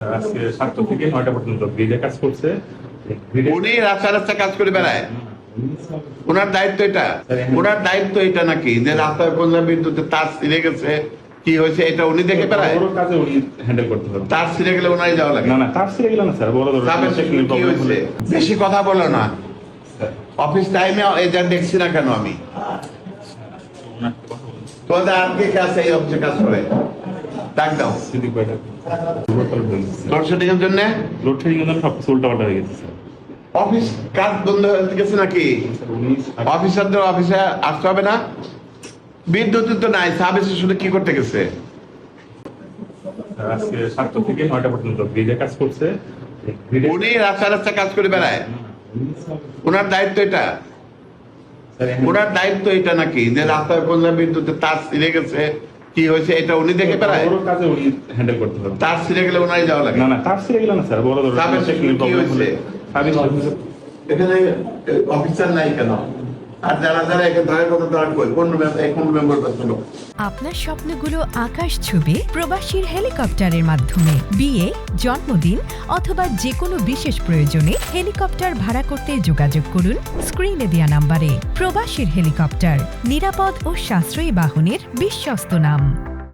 আজকে 7টা থেকে 9টা পর্যন্ত গ্রিডে কাজ করছে। উনি রাস্তা রাস্তা কাজ করে বেড়ায়, ওনার দায়িত্ব এটা, ওনার দায়িত্ব এটা নাকি যে রাস্তায় কোন বিদ্যুতের তার ছিঁড়ে গেছে, কি হয়েছে এটা উনি দেখে বেড়ায়? বড় কাজে উনি হ্যান্ডেল করতে পারবেন। তার ছিঁড়ে গেলে ওনারই যাওয়া লাগে। না না, তার ছিঁড়ে গেল না স্যার, বড় তারপরে টেকনিক্যাল কি প্রবলেম হয়েছে? হলে বেশি কথা বলো না, অফিস টাইমে এজেন্ট দেখছি না কেন আমি? ওনার কথা বলুন। তোমাদের আর কে কাছে এই অফিসে কাজ করে? ডাক দাও। সিদ্দিক ভাইটা লোডশেডিং এর জন্য লোডশেডিং এর জন্য সবকিছু উল্টাপাল্টা হয়ে গেছে স্যার। অফিস কাজ বন্ধ হয়ে গেছে নাকি? উনি অফিসারদের অফিসে আসতে হবে না? বিদ্যুৎ তো নাই, সাব স্টেশনে কি করতে গেছে? আজকে 7টা থেকে 9টা পর্যন্ত গ্রিডে কাজ করছে। উনি রাস্তা রাস্তা কাজ করে বেড়ায়, ওনার দায়িত্ব এটা, ওনার দায়িত্ব এটা নাকি যে রাস্তায় কোন বিদ্যুতের তার ছিঁড়ে গেছে, কি হয়েছে এটা উনি দেখে বেড়ায়? বড় কাজে উনি হ্যান্ডেল করতে পারবেন। তার ছিঁড়ে গেলে ওনারই যাওয়া লাগে। না না, তার ছিঁড়ে গেল না স্যার, বড় সাবেক টেকনিক্যাল কি প্রবলেম হয়েছে? হলে এখানে অফিসার নাই কেন? আর যারা যারা এখানে ধরে কথা তারা কই কোন মেম্বার পাচ্ছিল? আপনার স্বপ্নগুলো আকাশ ছুবে প্রবাসীর হেলিকপ্টারের মাধ্যমে। বিয়ে, জন্মদিন অথবা যে কোনো বিশেষ প্রয়োজনে হেলিকপ্টার ভাড়া করতে যোগাযোগ করুন স্ক্রিনে দেয়া নাম্বারে। প্রবাসীর হেলিকপ্টার, নিরাপদ ও সাশ্রয়ী বাহনের বিশ্বস্ত নাম।